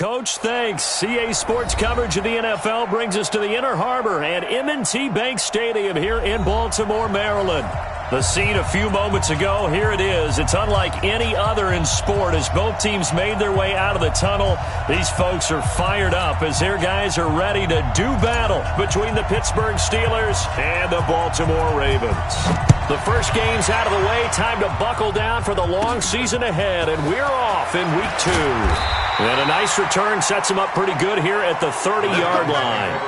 Coach. Thanks. CA Sports coverage of the NFL brings us to the Inner Harbor and M&T Bank Stadium here in Baltimore, Maryland. The scene a few moments ago, here it is. It's unlike any other in sport as both teams made their way out of the tunnel. These folks are fired up as their guys are ready to do battle between the Pittsburgh Steelers and the Baltimore Ravens. The first game's out of the way. Time to buckle down for the long season ahead, and we're off in week 2. And a nice return sets them up pretty good here at the 30-yard line.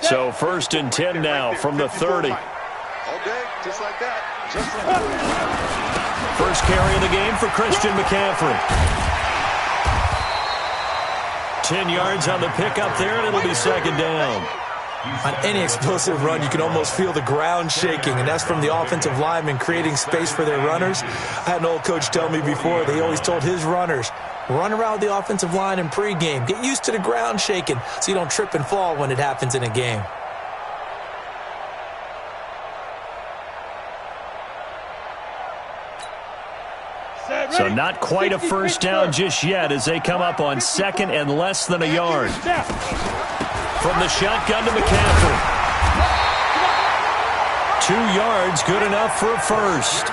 So 1st and 10 now from the 30. Okay, just like that. Just like that. First carry of the game for Christian McCaffrey. 10 yards on the pickup there, and it'll be 2nd down. On any explosive run, you can almost feel the ground shaking, and that's from the offensive linemen creating space for their runners. I had an old coach tell me before, they always told his runners, run around the offensive line in pregame. Get used to the ground shaking so you don't trip and fall when it happens in a game. So not quite a first down just yet as they come up on 2nd and less than a yard. From the shotgun to McCaffrey. 2 yards, good enough for a first.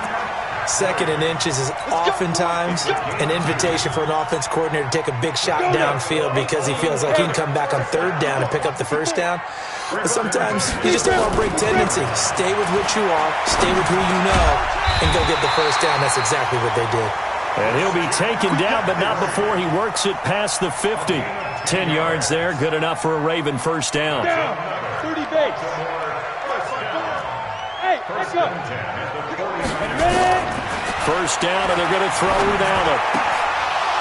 2nd and inches is oftentimes an invitation for an offense coordinator to take a big shot downfield because he feels like he can come back on 3rd down and pick up the first down. But sometimes you just don't want to break tendency. Stay with what you are, stay with who you know, and go get the first down. That's exactly what they did. And he'll be taken down, but not before he works it past the 50. 10 yards there, good enough for a Raven first down. 30 base. Hey, let's go. First down, and they're going to throw without it.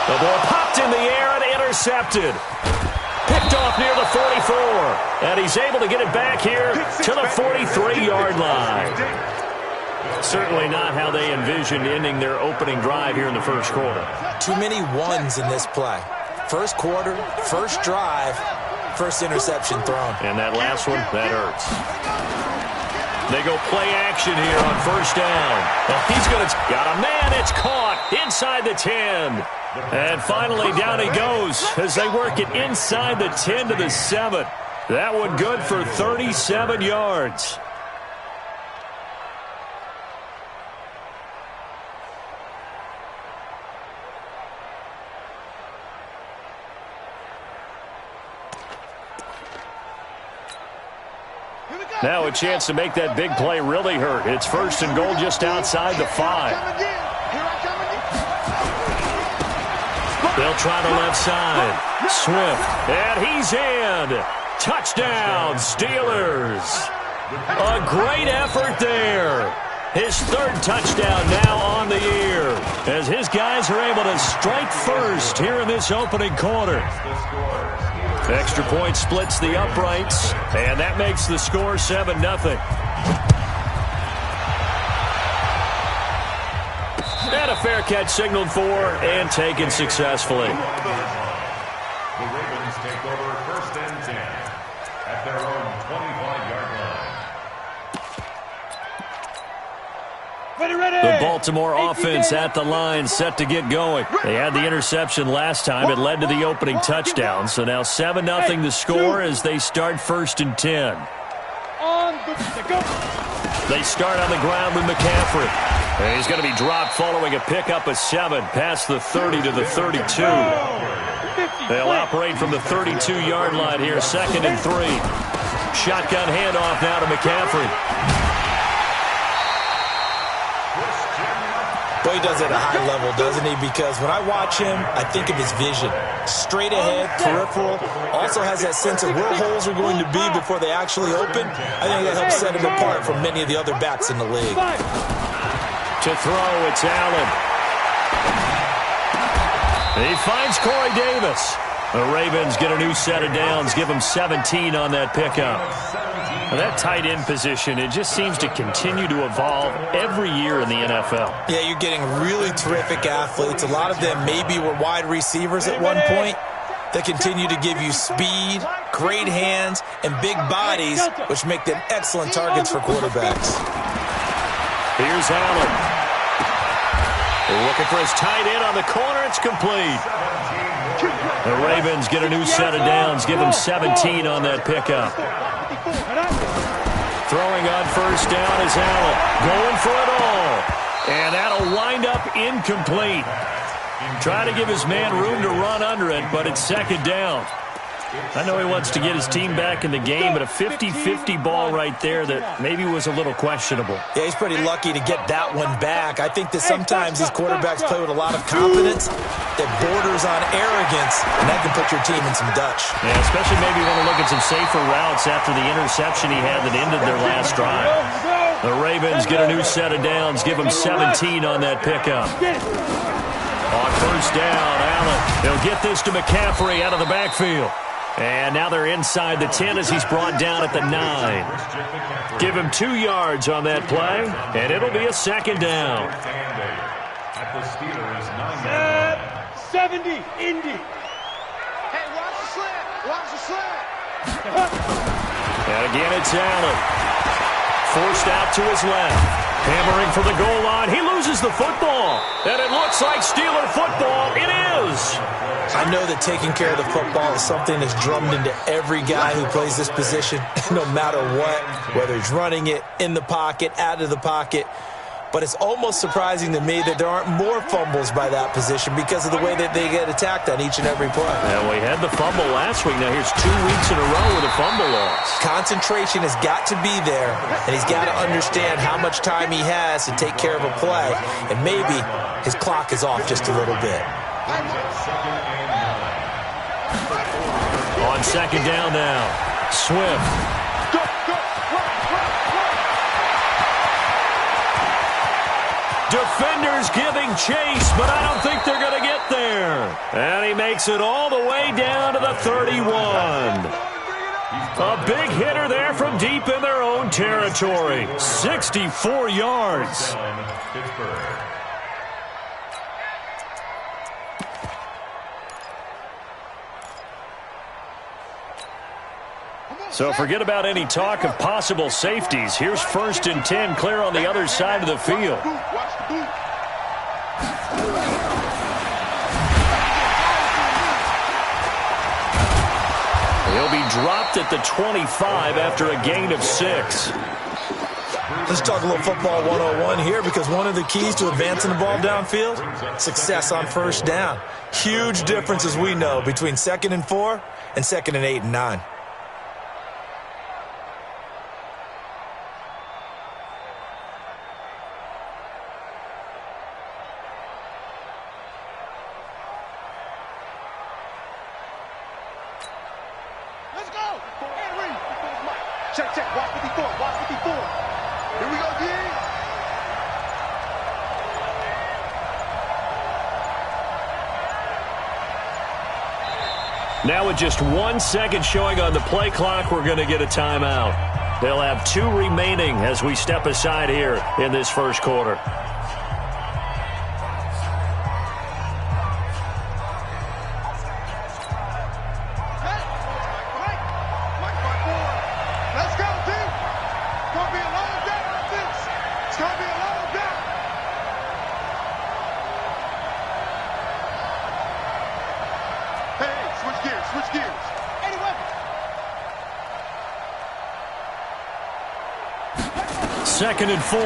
The ball popped in the air and intercepted. Picked off near the 44. And he's able to get it back here to the 43-yard line. Certainly not how they envisioned ending their opening drive here in the first quarter. Too many ones in this play. First quarter, first drive, first interception thrown. And that last one, that hurts. They go play action here on first down. And he's going to got a man. It's caught inside the 10. And finally down he goes as they work it inside the 10 to the 7. That one good for 37 yards. Now a chance to make that big play really hurt. It's 1st and goal just outside the 5. They'll try the left side. Swift. And he's in. Touchdown, Steelers. A great effort there. His 3rd touchdown now on the year as his guys are able to strike first here in this opening quarter. Extra point splits the uprights, and that makes the score 7-0. And a fair catch signaled for and taken successfully. The Ravens take over 1st and 10 at their own 25-yard line. The Baltimore offense at the line, set to get going. They had the interception last time. It led to the opening touchdown. So now 7-0 the score as they start 1st and 10. They start on the ground with McCaffrey. And he's going to be dropped following a pickup of 7 past the 30 to the 32. They'll operate from the 32-yard line here, 2nd and 3. Shotgun handoff now to McCaffrey. Well, he does it at a high level, doesn't he? Because when I watch him, I think of his vision. Straight ahead, peripheral. Also has that sense of where holes are going to be before they actually open. I think that helps set him apart from many of the other backs in the league. To throw, it's Allen. He finds Corey Davis. The Ravens get a new set of downs. Give him 17 on that pickup. And that tight end position, it just seems to continue to evolve every year in the NFL. Yeah, you're getting really terrific athletes. A lot of them maybe were wide receivers at one point that continue to give you speed, great hands, and big bodies, which make them excellent targets for quarterbacks. Here's Allen. They're looking for his tight end on the corner. It's complete. The Ravens get a new set of downs. Give him 17 on that pickup. Throwing on first down is Allen. Going for it all. And that'll wind up incomplete. Trying to give his man room to run under it, but it's second down. I know he wants to get his team back in the game, but a 50-50 ball right there that maybe was a little questionable. Yeah, he's pretty lucky to get that one back. I think that sometimes these quarterbacks play with a lot of confidence that borders on arrogance, and that can put your team in some Dutch. Yeah, especially maybe want to look at some safer routes after the interception he had that ended their last drive. The Ravens get a new set of downs, give him 17 on that pickup. On first down, Allen, he'll get this to McCaffrey out of the backfield. And now they're inside the 10 as he's brought down at the 9. Give him 2 yards on that play, and it'll be a second down. At the Steelers' 70, Indy. Hey, watch the slant. Watch the slant. And again, it's Allen. Forced out to his left. Hammering for the goal line. He loses the football. And it looks like Steeler football. It is. I know that taking care of the football is something that's drummed into every guy who plays this position, no matter what, whether he's running it, in the pocket, out of the pocket. But it's almost surprising to me that there aren't more fumbles by that position because of the way that they get attacked on each and every play. And we had the fumble last week. Now here's 2 weeks in a row with a fumble loss. Concentration has got to be there, and he's got to understand how much time he has to take care of a play, and maybe his clock is off just a little bit. On second down now, Swift. Defenders giving chase, but I don't think they're going to get there. And he makes it all the way down to the 31. A big hitter there from deep in their own territory. 64 yards. So forget about any talk of possible safeties. Here's 1st and 10, clear on the other side of the field. He'll be dropped at the 25 after a gain of 6. Let's talk a little football 101 here, because one of the keys to advancing the ball downfield, success on first down. Huge difference, as we know, between 2nd and 4 and 2nd and 8 and 9. Check, check. Watch 54. Watch 54. Here we go, D. Now with just 1 second showing on the play clock, we're going to get a timeout. They'll have 2 remaining as we step aside here in this first quarter. Switch gears. Second and 4.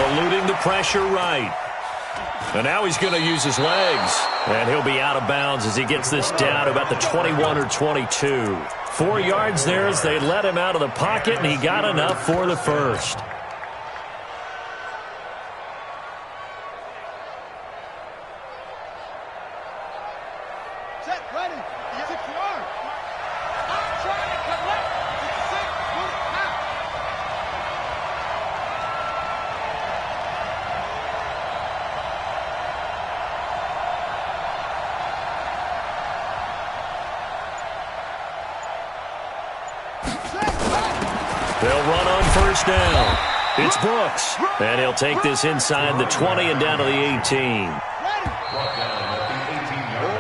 Eluding the pressure right. And now he's going to use his legs. And he'll be out of bounds as he gets this down to about the 21 or 22. 4 yards there as they let him out of the pocket, and he got enough for the first. They'll run on first down. It's Brooks, and he'll take this inside the 20 and down to the 18.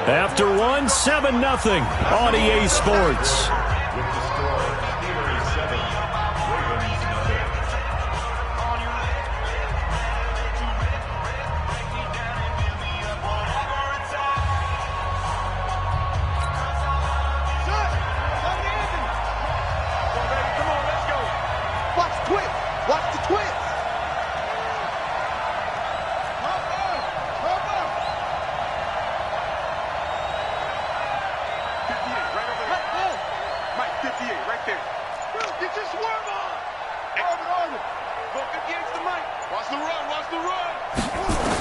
After one, 7-0 on EA Sports.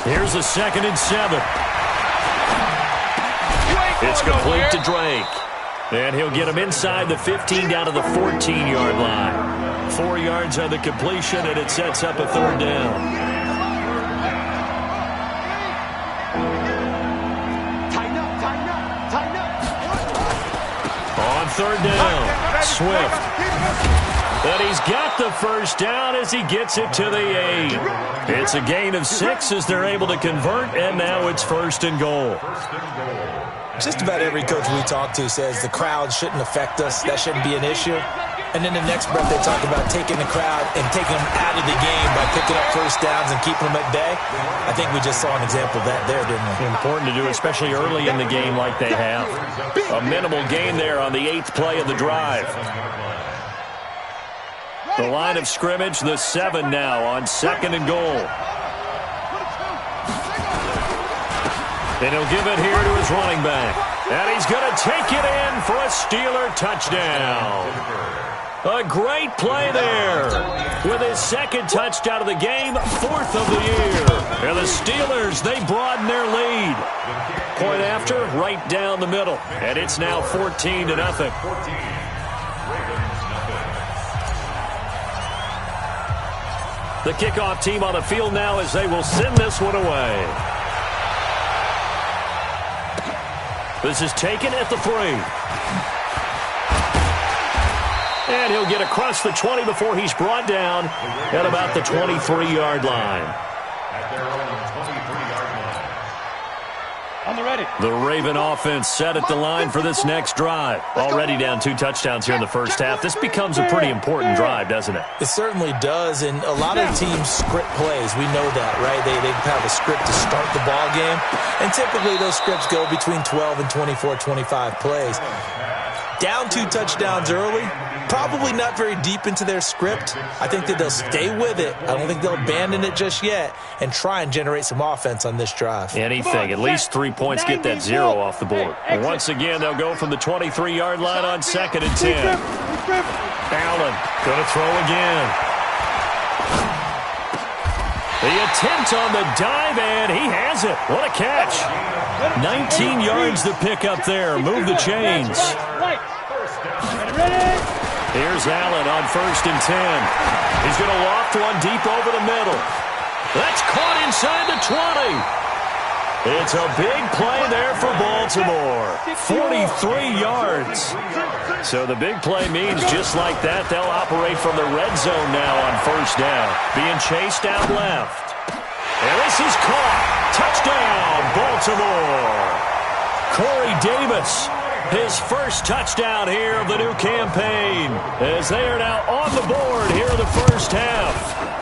Here's a 2nd and 7. It's complete to Drake. And he'll get him inside the 15 down to the 14-yard line. 4 yards on the completion, and it sets up a 3rd down. On 3rd down, Swift. And he's got the first down as he gets it to the 8. It's a gain of 6 as they're able to convert, and now it's 1st and goal. Just about every coach we talk to says the crowd shouldn't affect us. That shouldn't be an issue. And then the next breath they talk about taking the crowd and taking them out of the game by picking up first downs and keeping them at bay. I think we just saw an example of that there, didn't we? Important to do, especially early in the game like they have. A minimal gain there on the 8th play of the drive. The line of scrimmage, the 7 now on 2nd and goal. And he'll give it here to his running back. And he's going to take it in for a Steeler touchdown. A great play there. With his 2nd touchdown of the game, 4th of the year. And the Steelers, they broaden their lead. Point after, right down the middle. And it's now 14-0. The kickoff team on the field now as they will send this one away. This is taken at the 3. And he'll get across the 20 before he's brought down at about the 23-yard line. At their own 23-yard line. On the ready. The Raven offense set at the line for this next drive. Already down 2 touchdowns here in the first half. This becomes a pretty important drive, doesn't it? It certainly does, and a lot of teams script plays. We know that, right? They have a script to start the ball game, and typically those scripts go between 12 and 24, 25 plays. Down 2 touchdowns early, probably not very deep into their script. I think that they'll stay with it. I don't think they'll abandon it just yet and try and generate some offense on this drive. Anything, at least 3 points, get that 0 off the board. And once again, they'll go from the 23-yard line on 2nd and 10. Allen going to throw again. The attempt on the dive, and he has it. What a catch. 19 yards to pick up there. Move the chains. Here's Allen on 1st and 10. He's going to loft one deep over the middle. That's caught inside the 20. It's a big play there for Baltimore. 43 yards. So the big play means just like that, they'll operate from the red zone now on 1st down. Being chased out left. And this is caught. Touchdown, Baltimore. Corey Davis, his first touchdown here of the new campaign, as they are now on the board here in the first half.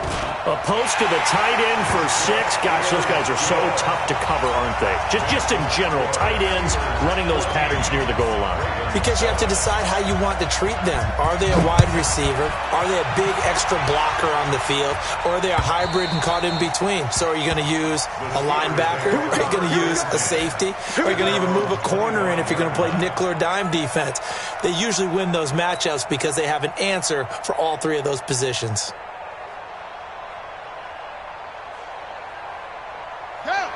A post to the tight end for 6. Gosh, those guys are so tough to cover, aren't they? Just in general, tight ends running those patterns near the goal line. Because you have to decide how you want to treat them. Are they a wide receiver? Are they a big extra blocker on the field? Or are they a hybrid and caught in between? So are you going to use a linebacker? Are you going to use a safety? Are you going to even move a corner in if you're going to play nickel or dime defense? They usually win those matchups because they have an answer for all 3 of those positions.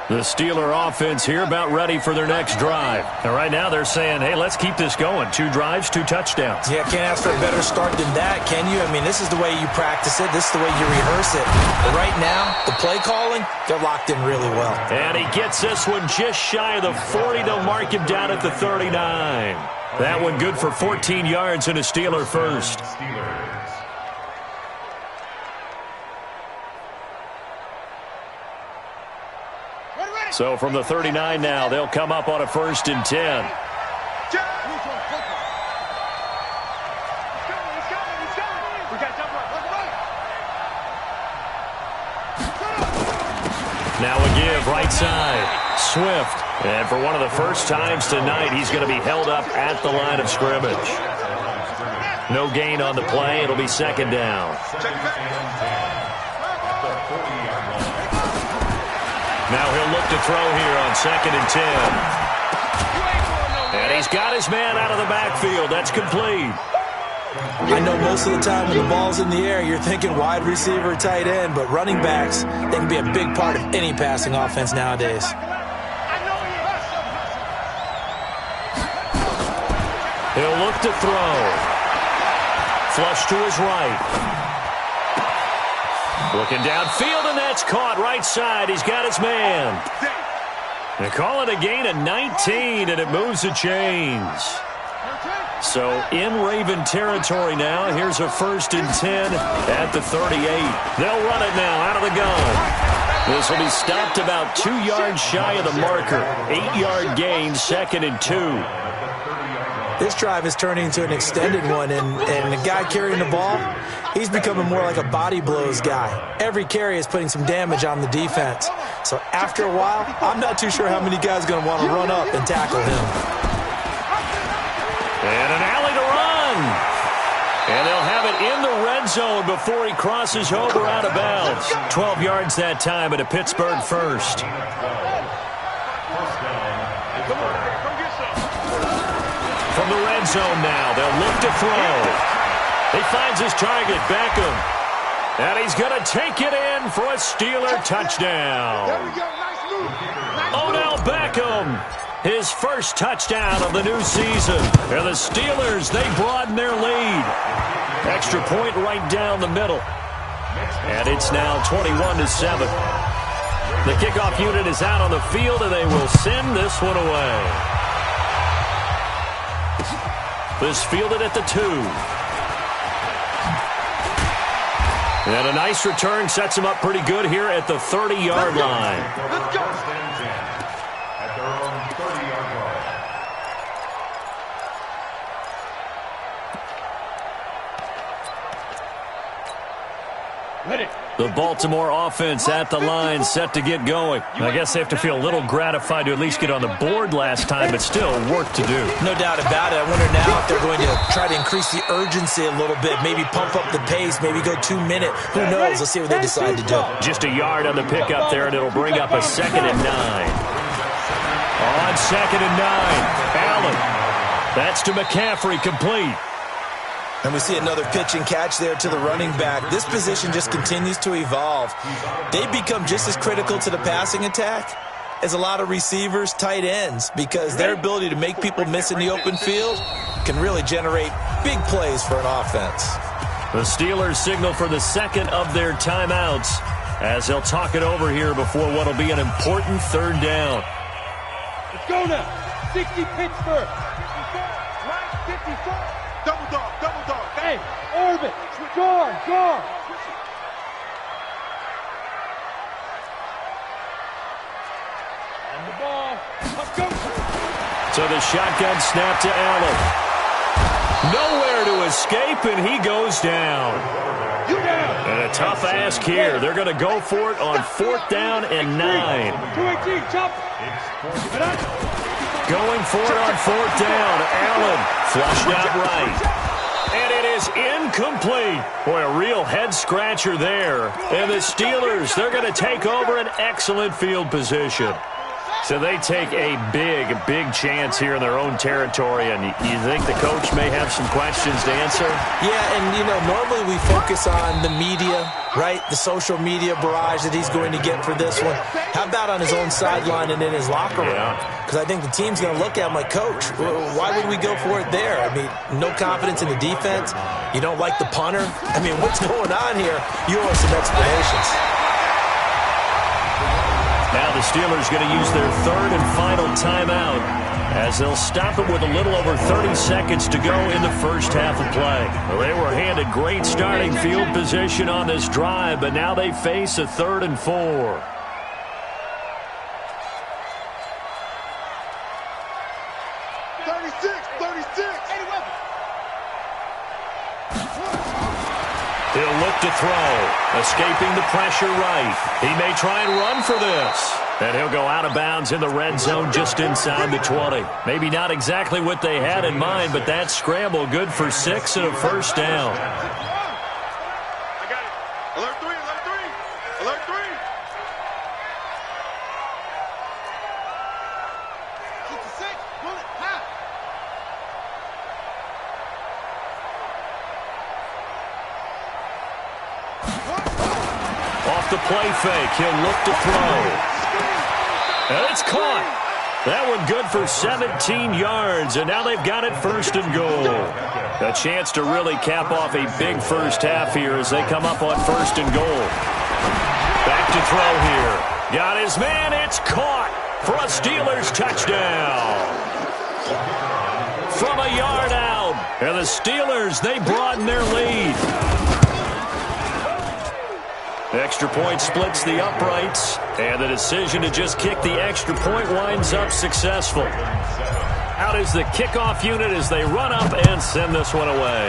The Steeler offense here about ready for their next drive. And right now they're saying, hey, let's keep this going. 2 drives, 2 touchdowns. Yeah, can't ask for a better start than that, can you? I mean, this is the way you practice it. This is the way you rehearse it. But right now, the play calling, they're locked in really well. And he gets this one just shy of the 40. They'll mark him down at the 39. That one good for 14 yards and a Steeler first. So from the 39 now, they'll come up on a 1st and 10. Now a give, right side. Swift. And for one of the first times tonight, he's going to be held up at the line of scrimmage. No gain on the play. It'll be 2nd down. Now he'll look to throw here on 2nd and 10. And he's got his man out of the backfield. That's complete. I know most of the time when the ball's in the air, you're thinking wide receiver, tight end, but running backs, they can be a big part of any passing offense nowadays. He'll look to throw. Flush to his right. Looking downfield, and that's caught right side. He's got his man. They call it a gain of 19, and it moves the chains. So in Raven territory now. Here's a 1st and 10 at the 38. They'll run it now out of the gun. This will be stopped about 2 yards shy of the marker. 8-yard gain, 2nd and 2. This drive is turning into an extended one, and the guy carrying the ball, he's becoming more like a body blows guy. Every carry is putting some damage on the defense. So after a while, I'm not too sure how many guys are going to want to run up and tackle him. And an alley to run. And they'll have it in the red zone before he crosses over out of bounds. 12 yards that time at a Pittsburgh 1st. From the red zone now, they'll look to throw. He finds his target, Beckham. And he's going to take it in for a Steeler touchdown. Odell Beckham, his first touchdown of the new season. And the Steelers, they broaden their lead. Extra point right down the middle. And it's now 21-7. The kickoff unit is out on the field, and they will send this one away. This fielded at the 2. And a nice return sets him up pretty good here at the 30-yard line. Let's go. First and 10 at their own 30-yard line. Ready. The Baltimore offense at the line, set to get going. I guess they have to feel a little gratified to at least get on the board last time, but still work to do. No doubt about it. I wonder now if they're going to try to increase the urgency a little bit, maybe pump up the pace, maybe go 2 minute. Who knows? Let's see what they decide to do. Just a yard on the pickup there, and it'll bring up a 2nd and 9. On 2nd and 9, Allen. That's to McCaffrey, complete. And we see another pitch and catch there to the running back. This position just continues to evolve. They become just as critical to the passing attack as a lot of receivers, tight ends, because their ability to make people miss in the open field can really generate big plays for an offense. The Steelers signal for the 2nd of their timeouts as they'll talk it over here before what will be an important 3rd down. Let's go now. 60 Pittsburgh. 54. Double dog. Hey, orbit. Gone. On the ball. Let's go. So the shotgun snap to Allen. Nowhere to escape, and he goes down. You down. And a tough ask here. They're going to go for it on 4th down and 9. 218, chop. Going for it on 4th down. Allen flushed out right. And it is incomplete. Boy, a real head-scratcher there. And the Steelers, they're going to take over an excellent field position. So they take a big chance here in their own territory. And you think the coach may have some questions to answer? Yeah, and, normally we focus on the media, right? The social media barrage that he's going to get for this one. How about on his own sideline and in his locker room? Because I think the team's going to look at him like, Coach, why would we go for it there? I mean, no confidence in the defense. You don't like the punter. I mean, what's going on here? You owe some explanations. Now the Steelers going to use their 3rd and final timeout as they'll stop it with a little over 30 seconds to go in the first half of play. Well, they were handed great starting field position on this drive, but now they face a 3rd and 4. to throw. Escaping the pressure right. He may try and run for this. And he'll go out of bounds in the red zone just inside the 20. Maybe not exactly what they had in mind, but that scramble good for 6 and a first down. I got it. Alert 3, alert 3. Alert 3. Get to 6. Pull it. Half. Off the play fake, he'll look to throw. And it's caught. That one good for 17 yards, and now they've got it first and goal. A chance to really cap off a big first half here as they come up on first and goal. Back to throw here. Got his man. It's caught for a Steelers touchdown. From a yard out. And the Steelers, they broaden their lead. Extra point splits the uprights, and the decision to just kick the extra point winds up successful. Out is the kickoff unit as they run up and send this one away.